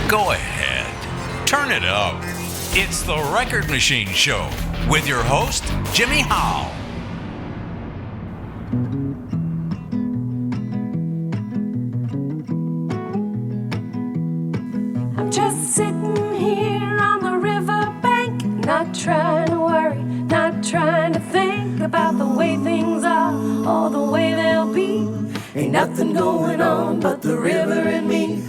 Go ahead. Turn it up. It's the Record Machine Show with your host, Jimmy Howe. I'm just sitting here on the riverbank, not trying to worry, not trying to think about the way things are or the way they'll be. Ain't nothing going on but the river and me.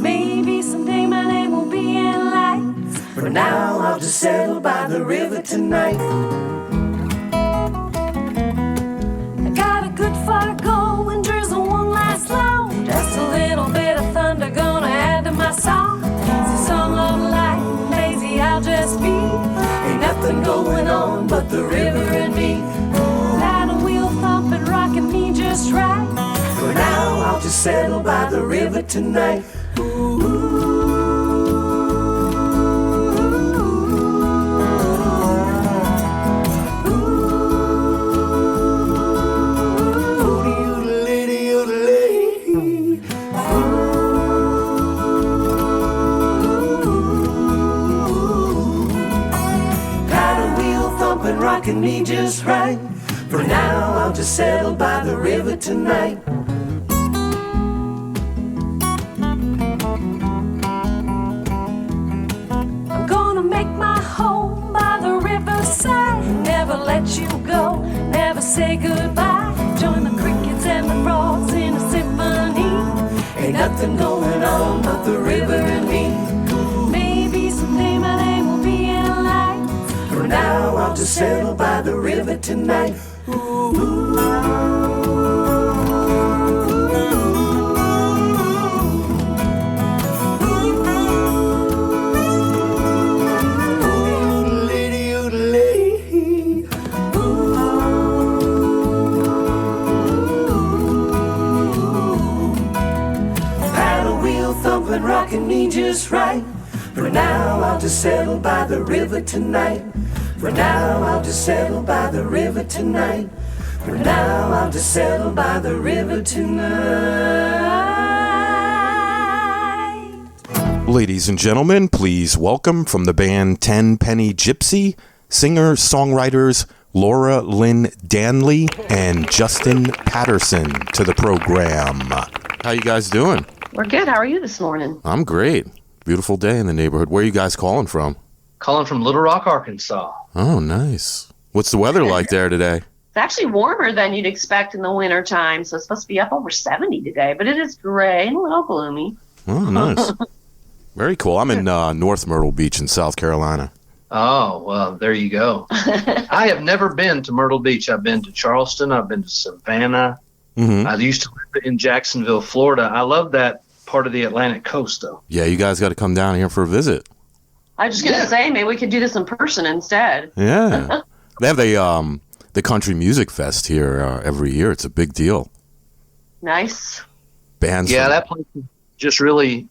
Maybe someday my name will be in lights. For now I'll just settle by the river tonight. I got a good fire going, drizzle one last low. Just a little bit of thunder gonna add to my song. It's a song of life, lazy I'll just be. Ain't nothing going on but the river and me. Paddle wheel thumping, rocking me just right. For now I'll just settle by the river tonight. Rocking me just right. For now I'll just settle by the river tonight. I'm gonna make my home by the riverside. Never let you go, never say goodbye. Join the crickets and the frogs in a symphony. Ain't nothing going on but the river and me. Maybe someday my name will be in lights. For now I'll just settle by the river tonight. Paddle wheel thumping, rocking me just right. For now I'll just settle by the river tonight. For now I'll just settle by the river tonight. For now I'll just settle by the river tonight. Ladies and gentlemen, please welcome from the band Ten Penny Gypsy, singer-songwriters Laura Lynn Danley and Justin Patterson to the program. How you guys doing? We're good. How are you this morning? I'm great. Beautiful day in the neighborhood. Where are you guys calling from? Calling from Little Rock, Arkansas. Oh, nice. What's the weather like there today? It's actually warmer than you'd expect in the winter time, so it's supposed to be up over 70 today, but it is gray and a little gloomy. Oh, nice. Very cool. I'm in North Myrtle Beach in South Carolina. Oh, well, there you go. I have never been to Myrtle Beach. I've been to Charleston. I've been to Savannah. Mm-hmm. I used to live in Jacksonville, Florida. I love that part of the Atlantic coast, though. Yeah, you guys got to come down here for a visit. I was just going to say, maybe we could do this in person instead. Yeah. They have the Country Music Fest here every year. It's a big deal. Nice. Bands. Yeah, that place is just really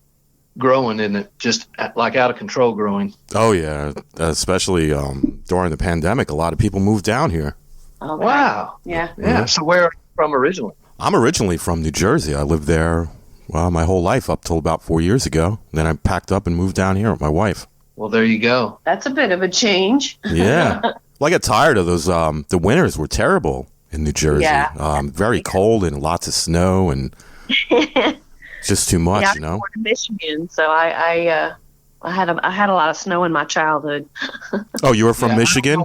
growing, isn't it? Just like out of control growing. Oh, yeah. Especially during the pandemic, a lot of people moved down here. Okay. Wow. Yeah. Yeah. So where are you from originally? I'm originally from New Jersey. I lived there, well, my whole life up till about 4 years ago. Then I packed up and moved down here with my wife. Well, there you go. That's a bit of a change. Yeah. Well, I got tired of those. The winters were terrible in New Jersey. Yeah. Very cold and lots of snow and just too much, Yeah, you know. I was born in Michigan, so I had a lot of snow in my childhood. Oh, you were from Michigan?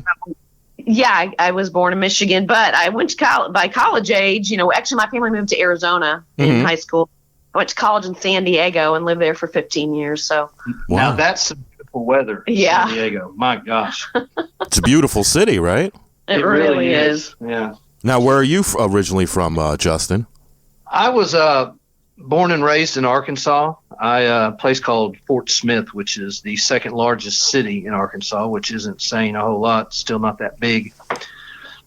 Yeah, I was born in Michigan, but I went to college by college age. Actually, my family moved to Arizona in high school. I went to college in San Diego and lived there for 15 years. So Now that's some beautiful weather in San Diego. My gosh. It's a beautiful city, right? It really is. Yeah. Now, where are you originally from, Justin? I was born and raised in Arkansas. A place called Fort Smith, which is the second largest city in Arkansas, which isn't saying a whole lot. Still not that big.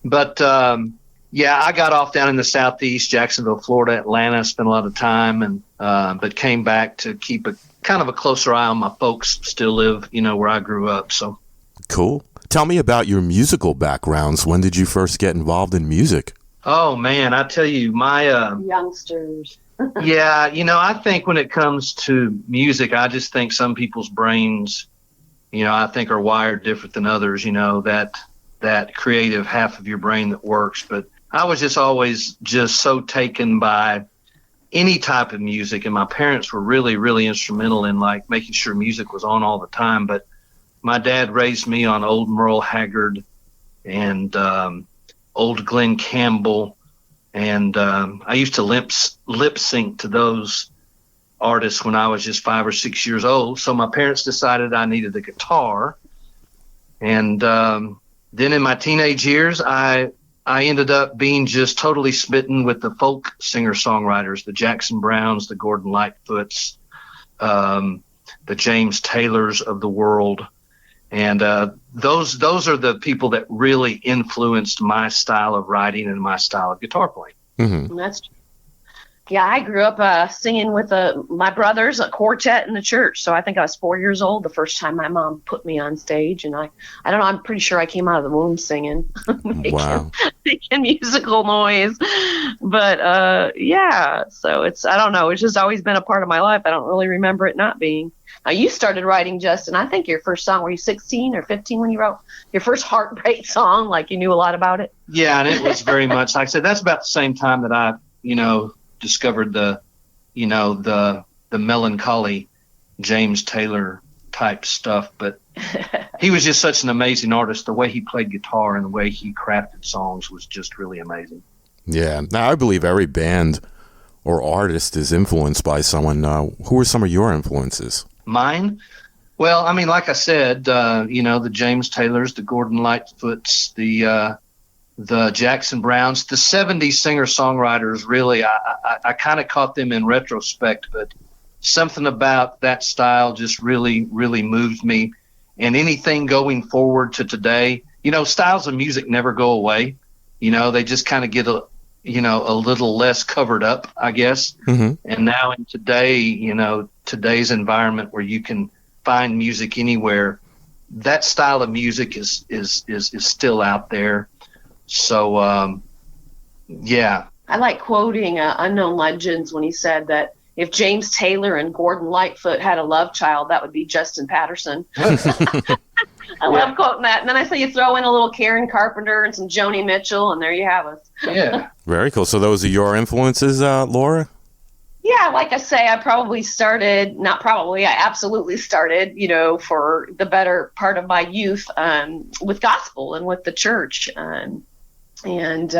But, I got off down in the southeast, Jacksonville, Florida, Atlanta, spent a lot of time, and but came back to keep a kind of a closer eye on my folks. Still live, where I grew up. So cool. Tell me about your musical backgrounds. When did you first get involved in music? Oh, man, I tell you, my youngsters. Yeah, I think when it comes to music, I just think some people's brains, I think are wired different than others, that creative half of your brain that works. But I was just always just so taken by any type of music, and my parents were really, really instrumental in like making sure music was on all the time. But my dad raised me on old Merle Haggard and old Glenn Campbell, and I used to lip sync to those artists when I was just 5 or 6 years old. So my parents decided I needed a guitar, and then in my teenage years, I ended up being just totally smitten with the folk singer-songwriters, the Jackson Browns, the Gordon Lightfoots, the James Taylors of the world. And those are the people that really influenced my style of writing and my style of guitar playing. Mm-hmm. That's true. Yeah, I grew up singing with my brothers, a quartet in the church. So I think I was 4 years old the first time my mom put me on stage. And I don't know, I'm pretty sure I came out of the womb singing, Wow. making musical noise. But yeah, so I don't know. It's just always been a part of my life. I don't really remember it not being. Now, you started writing, Justin. I think your first song, were you 16 or 15 when you wrote your first heartbreak song? Like you knew a lot about it? Yeah, and it was very much, like I said, that's about the same time that I, discovered the melancholy James Taylor type stuff. But he was just such an amazing artist. The way he played guitar and the way he crafted songs was just really amazing. Yeah. Now, I believe every band or artist is influenced by someone. Who are some of your influences? Mine? Well, I mean, like I said, the James Taylors, the Gordon Lightfoots, the Jackson Browns, the 70s singer-songwriters, really, I kind of caught them in retrospect, but something about that style just really, really moved me. And anything going forward to today, styles of music never go away. They just kind of get a little less covered up, I guess. Mm-hmm. And now in today's environment where you can find music anywhere, that style of music is still out there. So, yeah. I like quoting Unknown Legends when he said that if James Taylor and Gordon Lightfoot had a love child, that would be Justin Patterson. I love quoting that. And then I say you throw in a little Karen Carpenter and some Joni Mitchell, and there you have it. Yeah. Very cool. So those are your influences, Laura? Yeah, like I say, I absolutely started, for the better part of my youth with gospel and with the church. And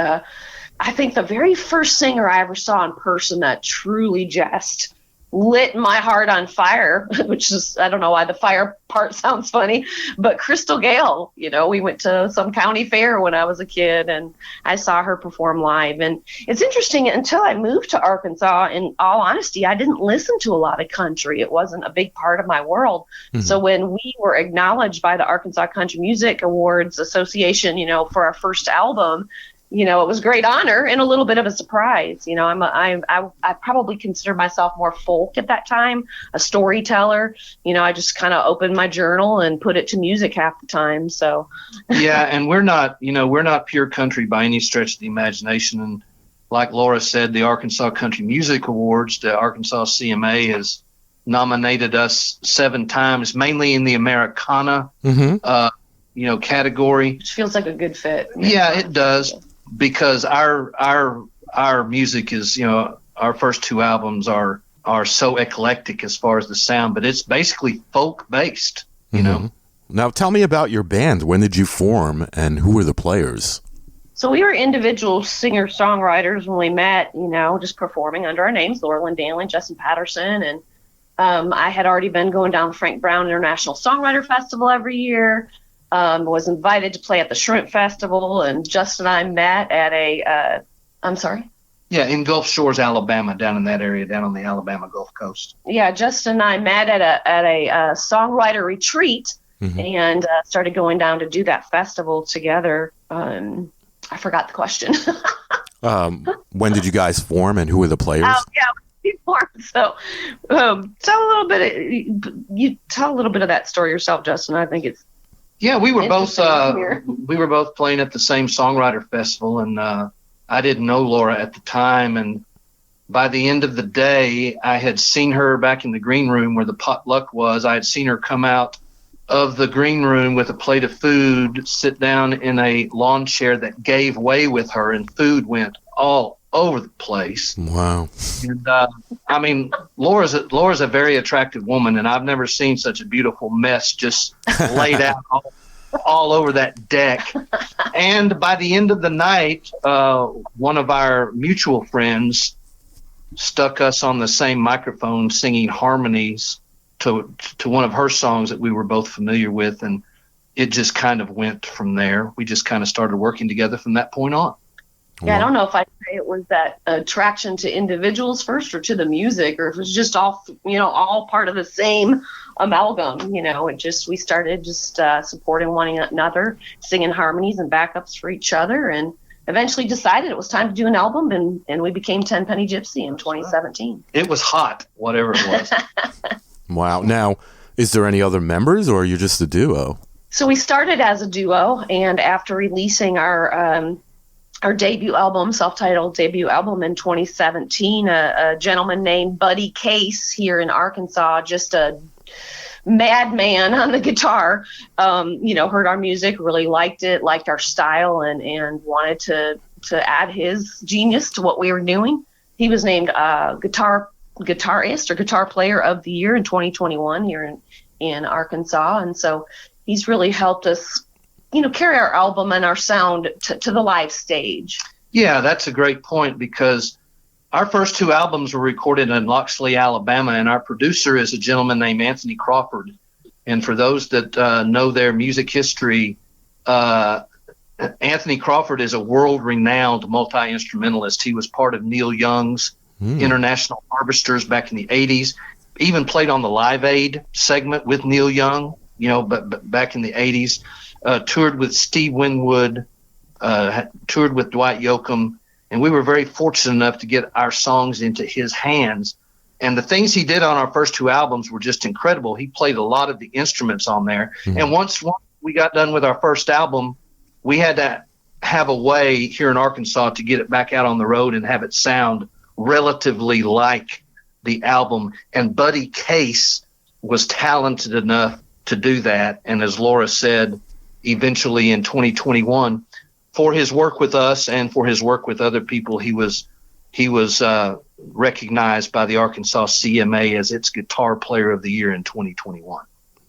I think the very first singer I ever saw in person that truly just lit my heart on fire, which is, I don't know why the fire part sounds funny, but Crystal Gale, we went to some county fair when I was a kid and I saw her perform live. And it's interesting, until I moved to Arkansas, in all honesty, I didn't listen to a lot of country. It wasn't a big part of my world. Mm-hmm. So when we were acknowledged by the Arkansas Country Music Awards Association, for our first album, it was a great honor and a little bit of a surprise. I probably consider myself more folk at that time, a storyteller. I just kind of opened my journal and put it to music half the time. So yeah, and we're not pure country by any stretch of the imagination. And like Laura said, the Arkansas Country Music Awards, the Arkansas CMA has nominated us 7 times, mainly in the Americana category. Which feels like a good fit. Yeah, it does. Because our music is, our first 2 albums are so eclectic as far as the sound, but it's basically folk based, you know. Now tell me about your band. When did you form and who were the players? So we were individual singer-songwriters when we met, just performing under our names, Lynn Danley, Justin Patterson. And I had already been going down the Frank Brown International Songwriter Festival every year. Was invited to play at the Shrimp Festival, and Justin and I met at I'm sorry? Yeah, in Gulf Shores, Alabama, down in that area, down on the Alabama Gulf Coast. Yeah, Justin and I met at a songwriter retreat and started going down to do that festival together. I forgot the question. When did you guys form, and who were the players? Oh, yeah. So, tell a little bit of that story yourself, Justin. I think it's we were both playing at the same songwriter festival, and I didn't know Laura at the time, and by the end of the day, I had seen her back in the green room where the potluck was. I had seen her come out of the green room with a plate of food, sit down in a lawn chair that gave way with her, and food went all over the place. Wow. And I mean, Laura's a very attractive woman, and I've never seen such a beautiful mess just laid out all over that deck. And by the end of the night, one of our mutual friends stuck us on the same microphone singing harmonies to one of her songs that we were both familiar with, and it just kind of went from there. We just kind of started working together from that point on. Yeah, I don't know if I'd say it was that attraction to individuals first or to the music, or if it was just all part of the same amalgam. We started just supporting one another, singing harmonies and backups for each other, and eventually decided it was time to do an album, and we became Ten Penny Gypsy in 2017. It was hot, whatever it was. Wow. Now, is there any other members, or are you just a duo? So we started as a duo, and after releasing our debut album, self-titled debut album in 2017, a gentleman named Buddy Case here in Arkansas, just a madman on the guitar, heard our music, really liked it, liked our style, and wanted to add his genius to what we were doing. He was named guitarist or guitar player of the year in 2021 here in Arkansas, and so he's really helped us carry our album and our sound to the live stage. Yeah, that's a great point, because our first two albums were recorded in Loxley, Alabama, and our producer is a gentleman named Anthony Crawford. And for those that know their music history, Anthony Crawford is a world-renowned multi-instrumentalist. He was part of Neil Young's International Harvesters back in the 80s, even played on the Live Aid segment with Neil Young, but back in the 80s. Toured with Steve Winwood, toured with Dwight Yoakam, and we were very fortunate enough to get our songs into his hands. And the things he did on our first two albums were just incredible. He played a lot of the instruments on there. Mm-hmm. And once we got done with our first album, we had to have a way here in Arkansas to get it back out on the road and have it sound relatively like the album. And Buddy Case was talented enough to do that. And as Laura said, eventually in 2021, for his work with us and for his work with other people, he was recognized by the Arkansas CMA as its Guitar Player of the Year in 2021.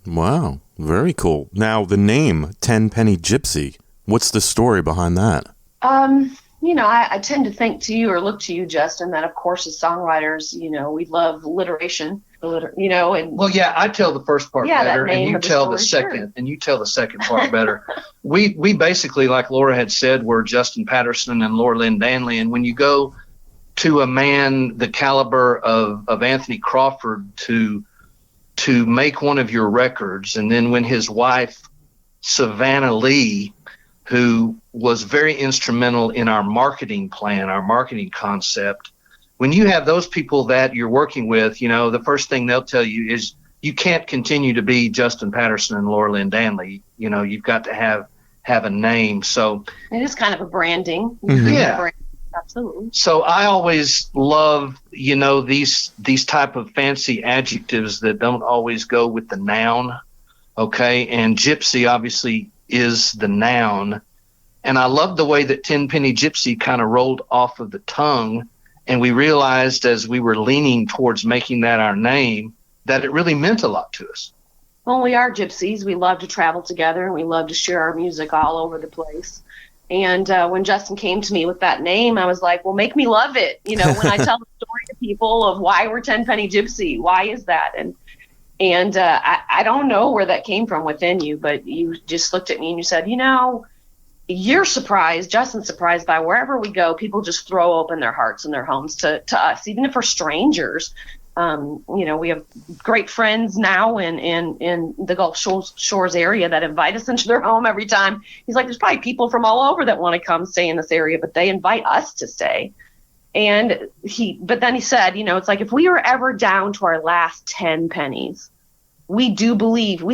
Wow, very cool. Now, the name Ten Penny Gypsy, what's the story behind that? I tend to think to you or look to you, Justin, that of course as songwriters, we love alliteration, and well, yeah, I tell the first part better, and you tell the second, sure. And you tell the second part better. We basically, like Laura had said, were Justin Patterson and Lynn Danley, and when you go to a man the caliber of Anthony Crawford to make one of your records, and then when his wife Savannah Lee, who was very instrumental in our marketing plan, our marketing concept. When you have those people that you're working with, the first thing they'll tell you is you can't continue to be Justin Patterson and Lynn Danley. You've got to have a name. So it is kind of a branding. Mm-hmm. Yeah. Absolutely. So I always love, these type of fancy adjectives that don't always go with the noun. Okay. And gypsy obviously is the noun. And I love the way that Ten Penny Gypsy kind of rolled off of the tongue. And we realized as we were leaning towards making that our name, that it really meant a lot to us. Well, we are gypsies. We love to travel together, and we love to share our music all over the place. And when Justin came to me with that name, I was like, well, make me love it. When I tell the story to people of why we're Ten Penny Gypsy, why is that? And I don't know where that came from within you, but you just looked at me and you said, you're surprised, Justin's surprised by wherever we go, people just throw open their hearts and their homes to us, even if we're strangers. We have great friends now in the Gulf Shores area that invite us into their home every time. He's like, there's probably people from all over that want to come stay in this area, but they invite us to stay. But then he said, it's like if we were ever down to our last 10 pennies, we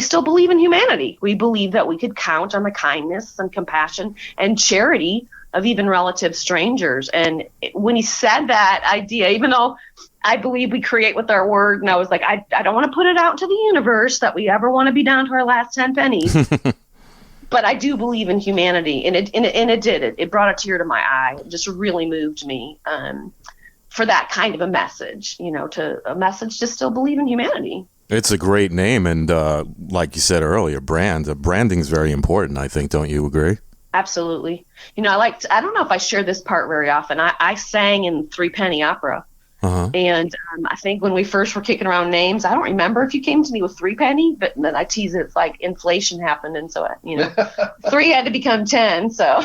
still believe in humanity. We believe that we could count on the kindness and compassion and charity of even relative strangers. And when he said that idea, even though I believe we create with our word, and I was like, I don't want to put it out into the universe that we ever want to be down to our last 10 pennies. But I do believe in humanity, and it did. It brought a tear to my eye. It just really moved me for that kind of a message, to a message to still believe in humanity. It's a great name, and like you said earlier, branding is very important, I think. Don't you agree? Absolutely. I don't know if I share this part very often. I sang in 3 penny opera. Uh-huh. And I think when we first were kicking around names, I don't remember if you came to me with 3 penny, but then I tease it, it's like inflation happened. And so, 3 had to become 10. So,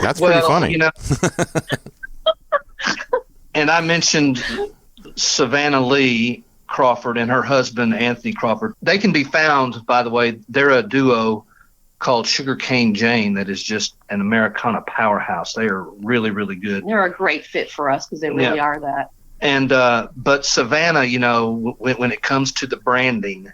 That's pretty funny. And I mentioned Savannah Lee Crawford and her husband, Anthony Crawford. They can be found, by the way, they're a duo called Sugarcane Jane that is just an Americana powerhouse. They are really, really good. They're a great fit for us because they really are that. And but Savannah, when it comes to the branding,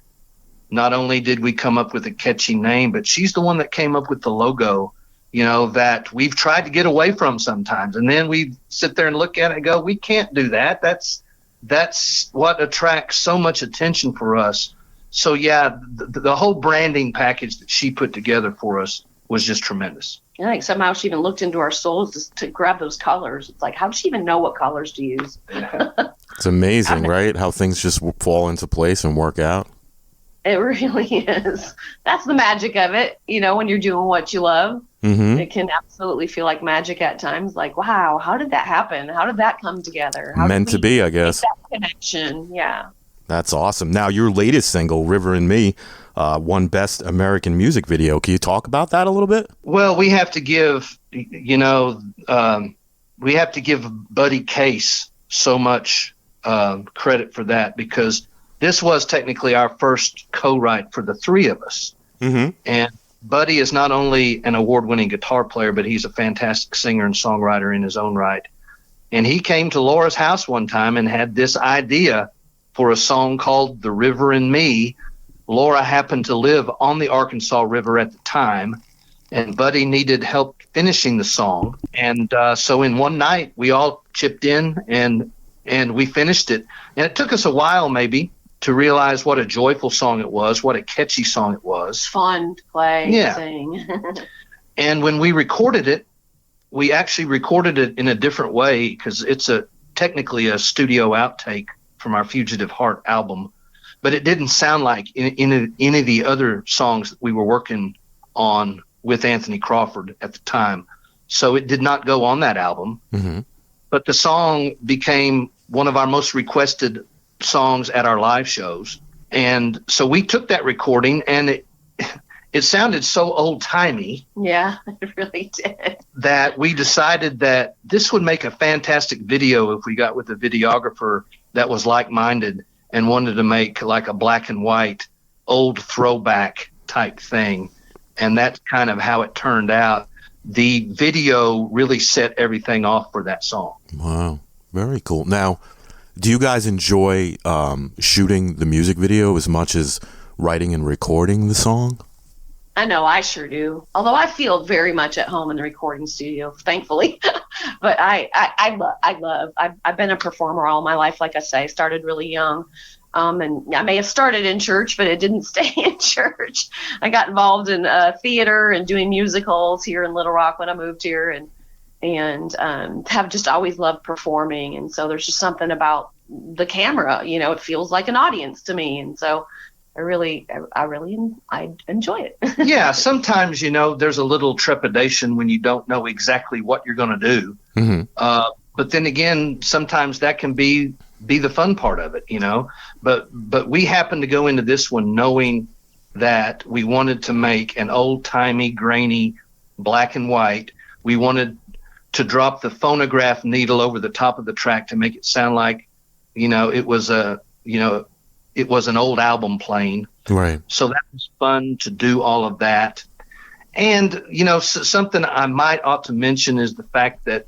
not only did we come up with a catchy name, but she's the one that came up with the logo, that we've tried to get away from sometimes. And then we sit there and look at it and go, we can't do that. That's what attracts so much attention for us. So, the whole branding package that she put together for us was just tremendous. I think somehow she even looked into our souls to grab those colors. It's like, how does she even know what colors to use? It's amazing, right? How things just fall into place and work out. It really is. That's the magic of it. When you're doing what you love, It can absolutely feel like magic at times. Like, wow, how did that happen? How did that come together? Meant to be, I guess. That connection, yeah. That's awesome. Now, your latest single, River and Me, won Best American Music Video. Can you talk about that a little bit? Well, we have to give, Buddy Case so much credit for that, because this was technically our first co-write for the 3 of us. Mm-hmm. And Buddy is not only an award-winning guitar player, but he's a fantastic singer and songwriter in his own right. And he came to Laura's house one time and had this idea for a song called The River and Me. Laura happened to live on the Arkansas River at the time, and Buddy needed help finishing the song. And so in one night, we all chipped in and we finished it. And it took us a while maybe to realize what a joyful song it was, what a catchy song it was. Fun to play and sing. And when we recorded it, we actually recorded it in a different way, because it's technically a studio outtake from our Fugitive Heart album, but it didn't sound like any of the other songs that we were working on with Anthony Crawford at the time. So it did not go on that album. Mm-hmm. But the song became one of our most requested songs at our live shows. And so we took that recording, and it sounded so old-timey. Yeah, it really did. That we decided that this would make a fantastic video if we got with a videographer that was like-minded and wanted to make like a black and white old throwback type thing. And that's kind of how it turned out. The video really set everything off for that song. Wow. Very cool. Now, do you guys enjoy shooting the music video as much as writing and recording the song? I know I sure do. Although I feel very much at home in the recording studio, thankfully. But I've been a performer all my life. Like I say, started really young. And I may have started in church, but it didn't stay in church. I got involved in theater and doing musicals here in Little Rock when I moved here, and have just always loved performing. And so there's just something about the camera, it feels like an audience to me. And so I enjoy it. Yeah, sometimes, there's a little trepidation when you don't know exactly what you're going to do. Mm-hmm. But then again, sometimes that can be the fun part of it, But we happened to go into this one knowing that we wanted to make an old-timey, grainy, black and white. We wanted to drop the phonograph needle over the top of the track to make it sound like, it was an old album playing. Right. So that was fun to do all of that. And, something I might ought to mention is the fact that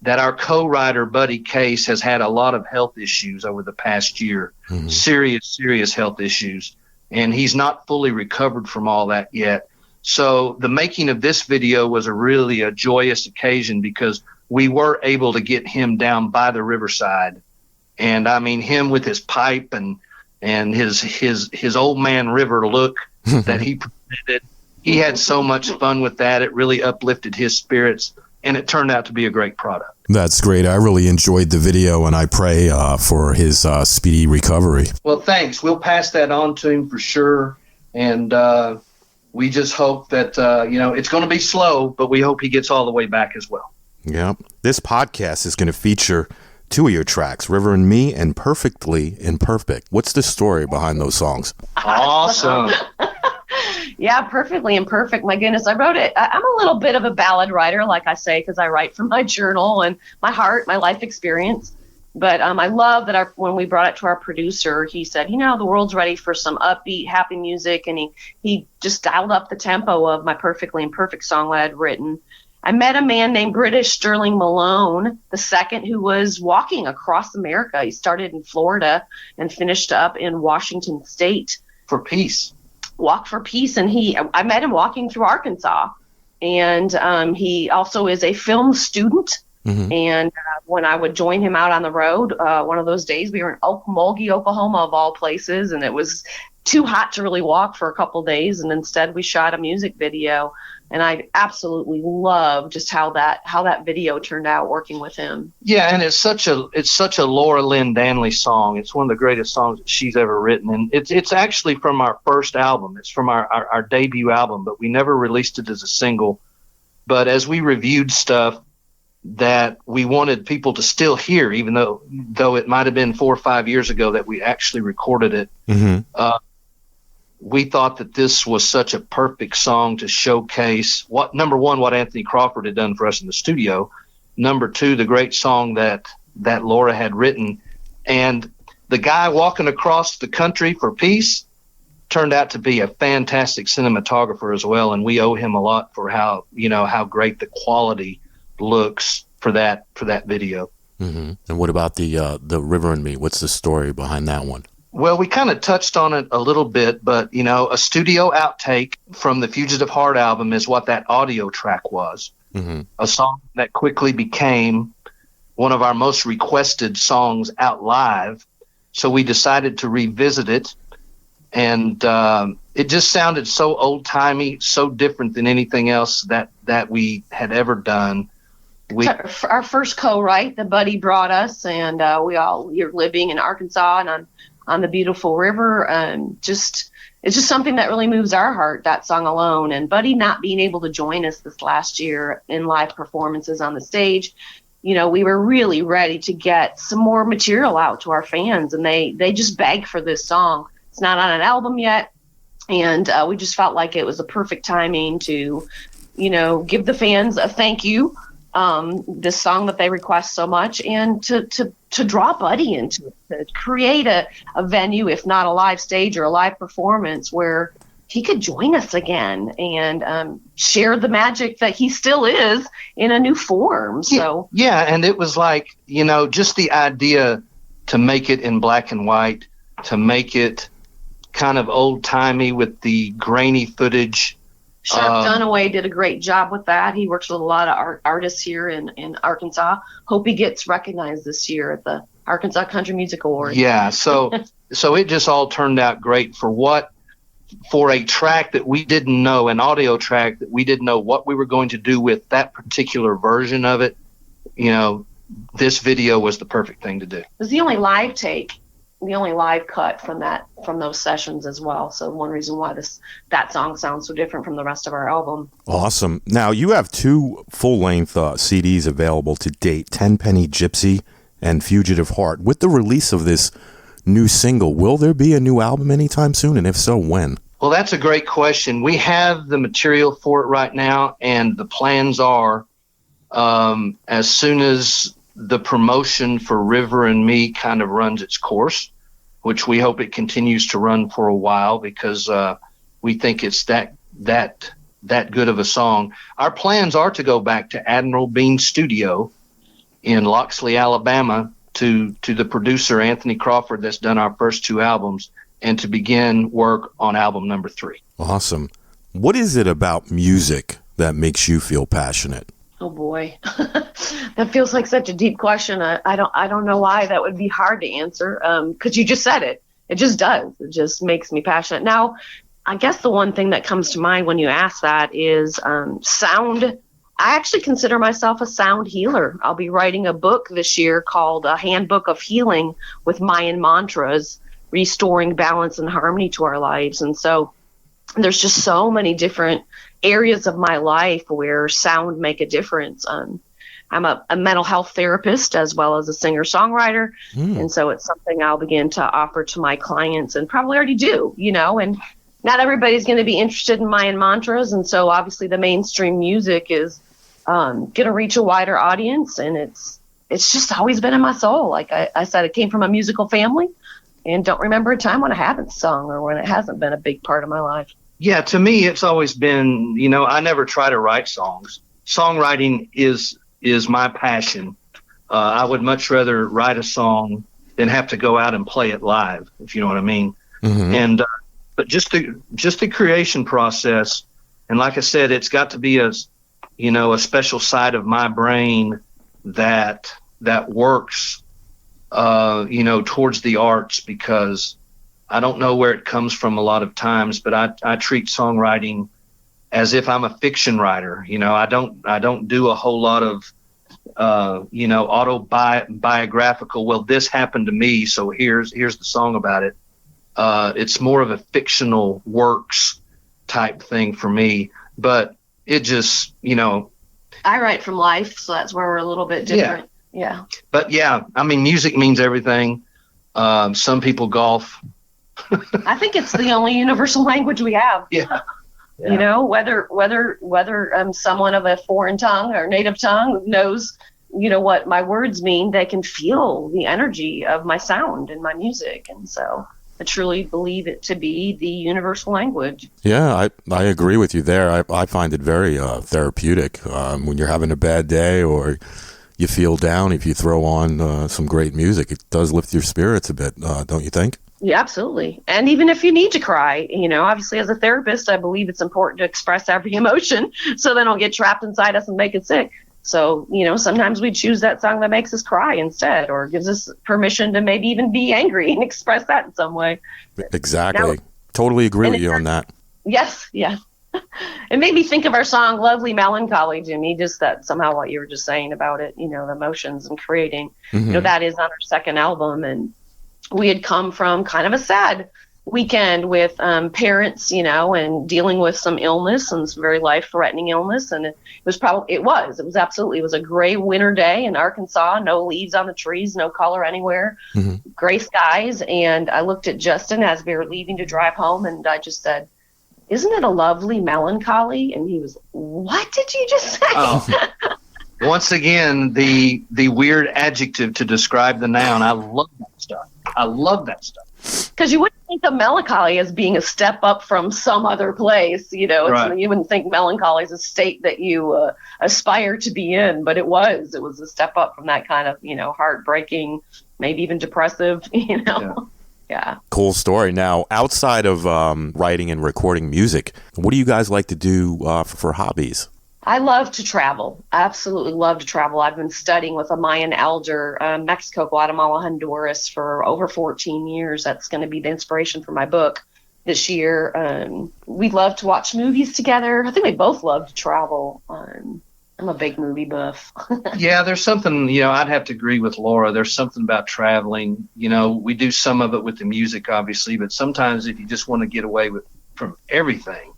our co-writer, Buddy Case, has had a lot of health issues over the past year, serious health issues. And he's not fully recovered from all that yet. So the making of this video was really a joyous occasion because we were able to get him down by the riverside. And I mean, him with his pipe and his old man river look that he presented. He had so much fun with that. It really uplifted his spirits, and it turned out to be a great product. That's great. I really enjoyed the video, and I pray for his speedy recovery. Well, thanks. We'll pass that on to him for sure. And we just hope that, it's going to be slow, but we hope he gets all the way back as well. Yeah. This podcast is going to feature 2 of your tracks, River and Me and Perfectly Imperfect. What's the story behind those songs? Awesome. Yeah, Perfectly Imperfect. My goodness, I wrote it. I'm a little bit of a ballad writer, like I say, because I write from my journal and my heart, my life experience. But I love that when we brought it to our producer, he said, the world's ready for some upbeat, happy music. And he just dialed up the tempo of my Perfectly Imperfect song that I'd written. I met a man named British Sterling Malone II, who was walking across America. He started in Florida and finished up in Washington State. For peace. Walk for Peace. And I met him walking through Arkansas. And he also is a film student. Mm-hmm. And when I would join him out on the road, one of those days, we were in Okmulgee, Oklahoma, of all places, and it was too hot to really walk for a couple days. And instead, we shot a music video. And I absolutely love just how that video turned out working with him. Yeah, and it's such a Laura Lynn Danley song. It's one of the greatest songs that she's ever written, and it's actually from our first album. It's from our debut album, but we never released it as a single. But as we reviewed stuff that we wanted people to still hear, even though it might have been 4 or 5 years ago that we actually recorded it. Mm-hmm. We thought that this was such a perfect song to showcase number one, what Anthony Crawford had done for us in the studio. Number two, the great song that Laura had written. And the guy walking across the country for peace turned out to be a fantastic cinematographer as well. And we owe him a lot for how great the quality looks for that video. Mm-hmm. And what about the River and Me? What's the story behind that one? Well, we kind of touched on it a little bit, but, a studio outtake from the Fugitive Heart album is what that audio track was. Mm-hmm. A song that quickly became one of our most requested songs out live. So we decided to revisit it, and it just sounded so old-timey, so different than anything else that we had ever done. Our first co-write, the buddy brought us, and you're living in Arkansas and on the beautiful river. It's just something that really moves our heart, that song alone. And Buddy not being able to join us this last year in live performances on the stage, we were really ready to get some more material out to our fans, and they just begged for this song. It's not on an album yet, and we just felt like it was a perfect timing to, give the fans a thank you, this song that they request so much, and to draw Buddy into it, to create a venue, if not a live stage or a live performance, where he could join us again and share the magic that he still is in a new form. So yeah, and it was like, just the idea to make it in black and white, to make it kind of old-timey with the grainy footage. Sharp Dunaway did a great job with that. He works with a lot of artists here in Arkansas. Hope he gets recognized this year at the Arkansas Country Music Awards. Yeah, so it just all turned out great for a track that we didn't know, an audio track that we didn't know what we were going to do with that particular version of it. This video was the perfect thing to do. It was the only live take, the only live cut from those sessions as well. So one reason why that song sounds so different from the rest of our album. Awesome. Now you have 2 full-length CDs available to date, 10 Penny Gypsy and Fugitive Heart. With the release of this new single, will there be a new album anytime soon? And if so, when? Well, that's a great question. We have the material for it right now, and the plans are as soon as the promotion for River and Me kind of runs its course, which we hope it continues to run for a while, because we think it's that good of a song. Our plans are to go back to Admiral Bean's studio in Loxley, Alabama, to the producer Anthony Crawford that's done our first 2 albums, and to begin work on album number 3. Awesome. What is it about music that makes you feel passionate? Oh boy, that feels like such a deep question. I don't know why that would be hard to answer. Because you just said it. It just does. It just makes me passionate. Now, I guess the one thing that comes to mind when you ask that is sound. I actually consider myself a sound healer. I'll be writing a book this year called A Handbook of Healing with Mayan Mantras, restoring balance and harmony to our lives. And so there's just so many different areas of my life where sound make a difference. I'm a mental health therapist as well as a singer-songwriter. And so it's something I'll begin to offer to my clients and probably already do, and not everybody's going to be interested in Mayan mantras. And so obviously the mainstream music is going to reach a wider audience. And it's just always been in my soul. Like I said, it came from a musical family and don't remember a time when I haven't sung or when it hasn't been a big part of my life. Yeah, to me, it's always been, I never try to write songs. Songwriting is my passion. I would much rather write a song than have to go out and play it live, if you know what I mean. Mm-hmm. And but just the creation process, and like I said, it's got to be a special side of my brain that works, towards the arts, because I don't know where it comes from a lot of times, but I treat songwriting as if I'm a fiction writer. I don't do a whole lot of autobiographical. Well, this happened to me, so here's the song about it. It's more of a fictional works type thing for me, but it just, I write from life, so that's where we're a little bit different. Yeah. But yeah, I mean, music means everything. Some people golf. I think it's the only universal language we have. Yeah. Whether someone of a foreign tongue or native tongue knows, what my words mean, they can feel the energy of my sound and my music. And so I truly believe it to be the universal language. Yeah, I agree with you there. I find it very therapeutic when you're having a bad day or you feel down. If you throw on some great music, it does lift your spirits a bit, don't you think? Yeah, absolutely. And even if you need to cry, obviously as a therapist, I believe it's important to express every emotion so they don't get trapped inside us and make it sick. So, sometimes we choose that song that makes us cry instead, or gives us permission to maybe even be angry and express that in some way. Exactly. Totally agree with you on that. Yes. It made me think of our song, Lovely Melancholy, Jimmy, just that somehow what you were just saying about it, the emotions and creating, that is on our second album. And we had come from kind of a sad weekend with parents, and dealing with some illness and some very life-threatening illness. And it was a gray winter day in Arkansas, no leaves on the trees, no color anywhere, gray skies. And I looked at Justin as we were leaving to drive home, and I just said, "Isn't it a lovely melancholy?" And he was, "What did you just say?" Oh. Once again, the weird adjective to describe the noun. I love that stuff. Because you wouldn't think of melancholy as being a step up from some other place, Right. You wouldn't think melancholy is a state that you aspire to be in, but it was a step up from that kind of, heartbreaking, maybe even depressive, Yeah. Cool story. Now, outside of writing and recording music, what do you guys like to do for hobbies? I love to travel. I absolutely love to travel. I've been studying with a Mayan elder, Mexico, Guatemala, Honduras for over 14 years. That's going to be the inspiration for my book this year. We love to watch movies together. I think we both love to travel. I'm a big movie buff. Yeah, there's something, I'd have to agree with Laura. There's something about traveling. We do some of it with the music, obviously, but sometimes if you just want to get away from everything,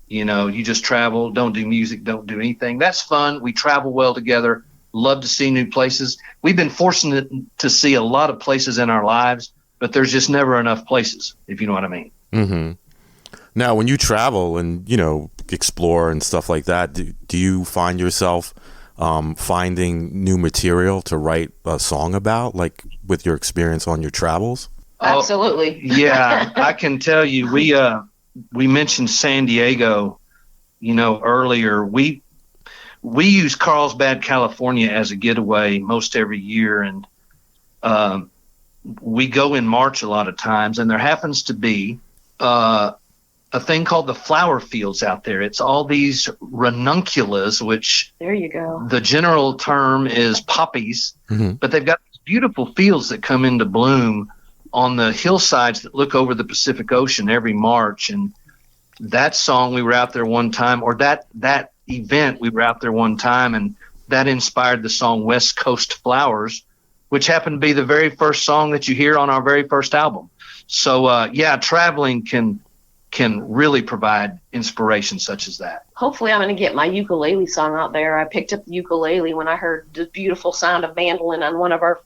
you just travel, don't do music, don't do anything. That's fun. We travel well together, love to see new places. We've been fortunate to see a lot of places in our lives, but there's just never enough places, if you know what I mean. Mm-hmm. Now, when you travel and, explore and stuff like that, do you find yourself finding new material to write a song about, like with your experience on your travels? Absolutely. Yeah, I can tell you, we mentioned San Diego, earlier. We use Carlsbad, California as a getaway most every year. And we go in March a lot of times. And there happens to be a a thing called the flower fields out there. It's all these ranunculus, which There you go. the general term is poppies, but they've got these beautiful fields that come into bloom on the hillsides that look over the Pacific Ocean every March. And that song, we were out there one time, or that event, we were out there one time, and that inspired the song West Coast Flowers, which happened to be the very first song that you hear on our very first album. So, traveling can really provide inspiration such as that. Hopefully I'm going to get my ukulele song out there. I picked up the ukulele when I heard the beautiful sound of mandolin on one of our,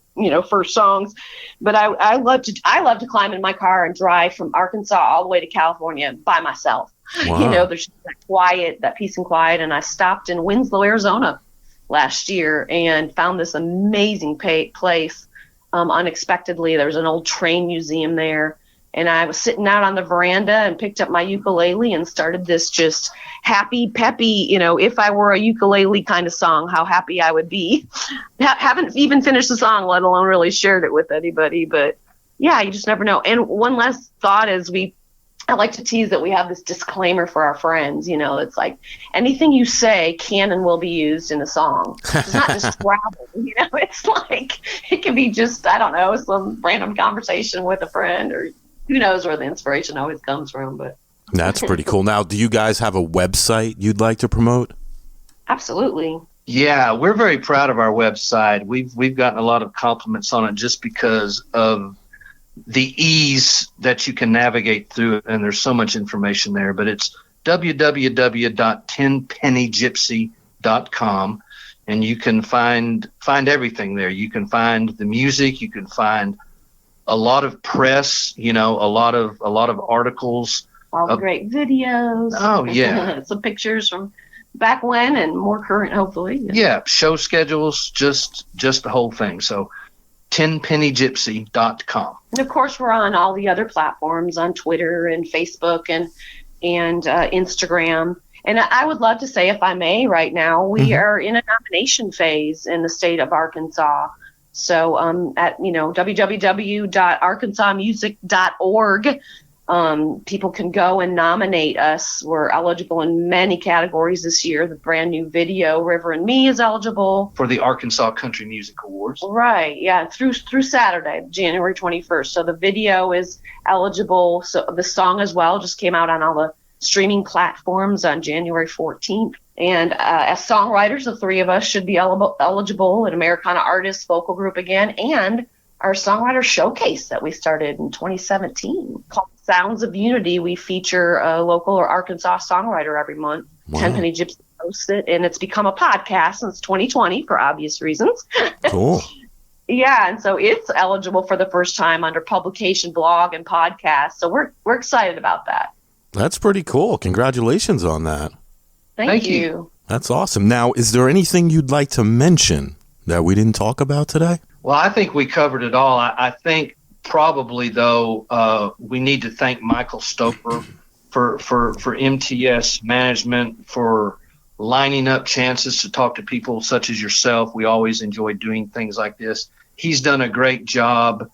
first songs. But I love to climb in my car and drive from Arkansas all the way to California by myself. Wow. There's just that peace and quiet. And I stopped in Winslow, Arizona last year and found this amazing place. Unexpectedly, there's an old train museum there. And I was sitting out on the veranda and picked up my ukulele and started this just happy, peppy, if I were a ukulele kind of song, how happy I would be. Haven't even finished the song, let alone really shared it with anybody. But yeah, you just never know. And one last thought is I like to tease that we have this disclaimer for our friends. It's like anything you say can and will be used in a song. It's not just travel. It's like it can be just, I don't know, some random conversation with a friend, or who knows where the inspiration always comes from. But That's pretty cool. Now, do you guys have a website you'd like to promote? Absolutely. Yeah, we're very proud of our website. We've gotten a lot of compliments on it just because of the ease that you can navigate through it, and there's so much information there. But it's www.tenpennygypsy.com, and you can find everything there. You can find the music, you can find a lot of press, a lot of articles, all the great videos. Oh yeah, some pictures from back when and more current, hopefully. Yeah, show schedules, just the whole thing. So tenpennygypsy.com. And of course, we're on all the other platforms, on Twitter and Facebook and Instagram. And I would love to say, if I may, right now, we are in a nomination phase in the state of Arkansas. So at www.arkansasmusic.org, people can go and nominate us. We're eligible in many categories this year. The brand new video, River and Me, is eligible for the Arkansas Country Music Awards. Right, yeah, through Saturday, January 21st. So the video is eligible. So the song as well just came out on all the streaming platforms on January 14th. And as songwriters, the three of us should be eligible at Americana Artists Vocal Group again, and our songwriter showcase that we started in 2017 called Sounds of Unity. We feature a local or Arkansas songwriter every month. Wow. Ten Penny Gypsy hosts it, and it's become a podcast since 2020 for obvious reasons. Cool. Yeah, and so it's eligible for the first time under publication, blog, and podcast. So we're excited about that. That's pretty cool. Congratulations on that. Thank you. That's awesome. Now, is there anything you'd like to mention that we didn't talk about today? Well, I think we covered it all. I think probably, though, we need to thank Michael Stoper for MTS management for lining up chances to talk to people such as yourself. We always enjoy doing things like this. He's done a great job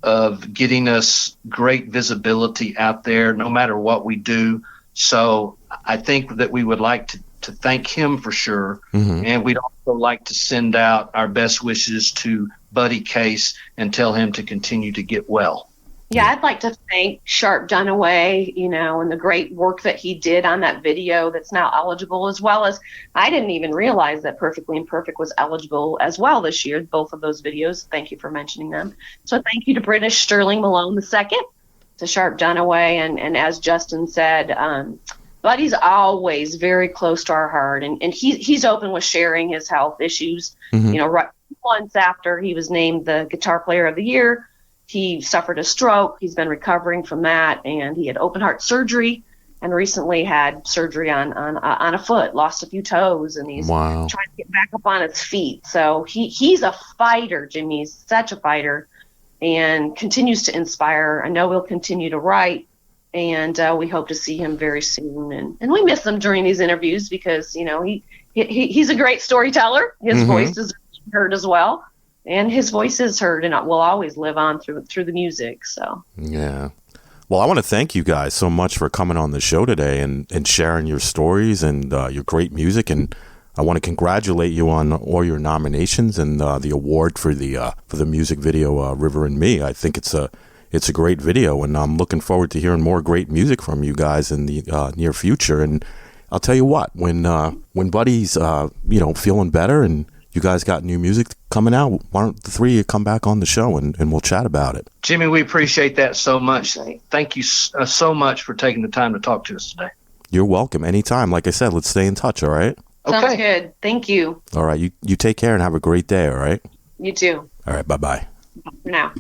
of getting us great visibility out there no matter what we do. So I think that we would like to thank him for sure. And we'd also like to send out our best wishes to Buddy Case and tell him to continue to get well. Yeah, I'd like to thank Sharp Dunaway, and the great work that he did on that video that's now eligible, as well as I didn't even realize that Perfectly Imperfect was eligible as well this year, both of those videos. Thank you for mentioning them. So thank you to British Sterling Malone II, to Sharp Dunaway, and as Justin said, Buddy's always very close to our heart, and he's open with sharing his health issues. Right months after he was named the Guitar Player of the Year, he suffered a stroke. He's been recovering from that, and he had open heart surgery, and recently had surgery on a foot, lost a few toes, and he's trying to get back up on his feet. So he's a fighter, Jimmy. He's such a fighter, and continues to inspire. I know he'll continue to write, and we hope to see him very soon. And we miss him during these interviews because he's a great storyteller. His voice is heard as well, and his voice is heard and will always live on through the music. So yeah. Well, I want to thank you guys so much for coming on the show today and sharing your stories and your great music. And I want to congratulate you on all your nominations and the award for the music video River and Me. I think it's a great video, and I'm looking forward to hearing more great music from you guys in the near future. And I'll tell you what, when Buddy's feeling better and you guys got new music coming out, why don't the three of you come back on the show and we'll chat about it? Jimmy, we appreciate that so much. Thank you so much for taking the time to talk to us today. You're welcome. Anytime. Like I said, let's stay in touch, all right? Sounds good. Thank you. All right. You take care and have a great day, all right? You too. All right. Bye-bye. For now.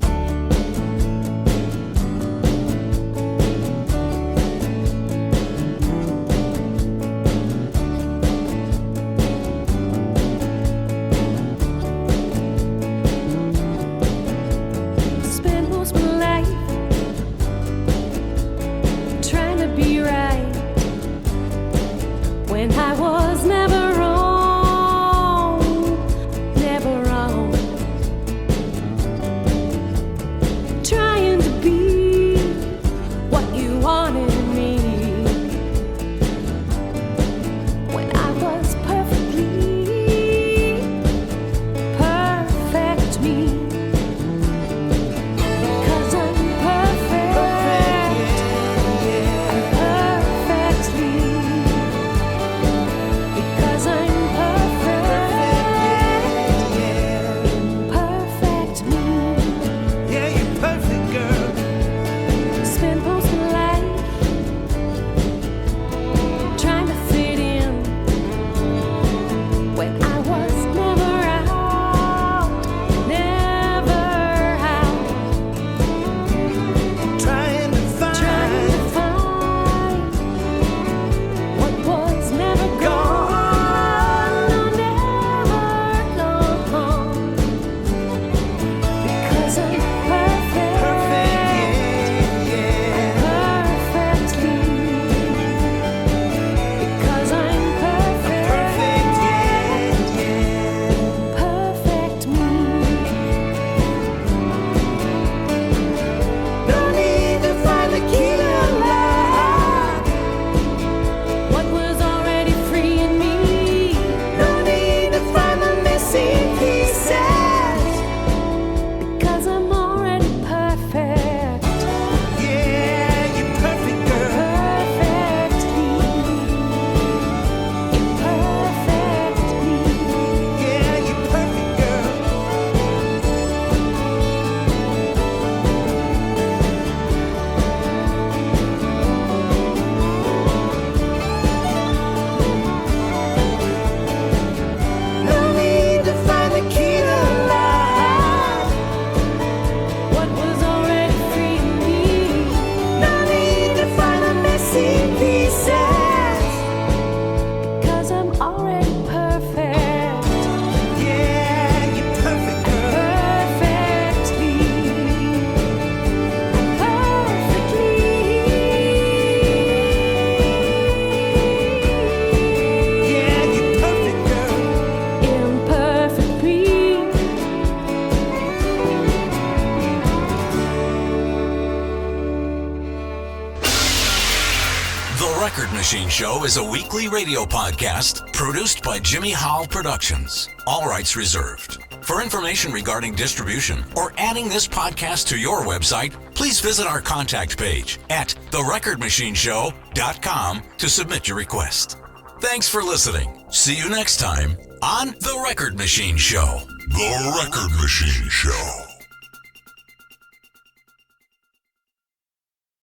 Spent most of my life trying to be right when I was never wrong, never wrong. Trying to be what you wanted me when I was perfectly perfect me. Because I'm perfect, perfectly. Because I'm perfect, imperfect me. Yeah, you're perfect, girl. Spent most of my life trying to fit in when I was never out, never out. Trying to Trying to find find what was never gone, no, never gone. Because I'm perfect, perfectly. Because I'm perfect, perfect me. No need to find the key to love. What was already free in me. No need to find the missing pieces. Because I'm already perfect, Yeah, you're perfect, girl. perfectly, imperfectly. Yeah, you're perfect, girl. No need to find the key to love. What was already free in me. No need to find the missing pieces. Because I'm already perfect, Yeah, you're perfect, girl. perfectly, Yeah, you're perfect, girl. imperfectly. The Record Machine Show is a weekly radio podcast produced by Jimmy Howell Productions. All rights reserved. For information regarding distribution or adding this podcast to your website, please visit our contact page at therecordmachineshow.com to submit your request. Thanks for listening. See you next time on The Record Machine Show. The Record Machine Show.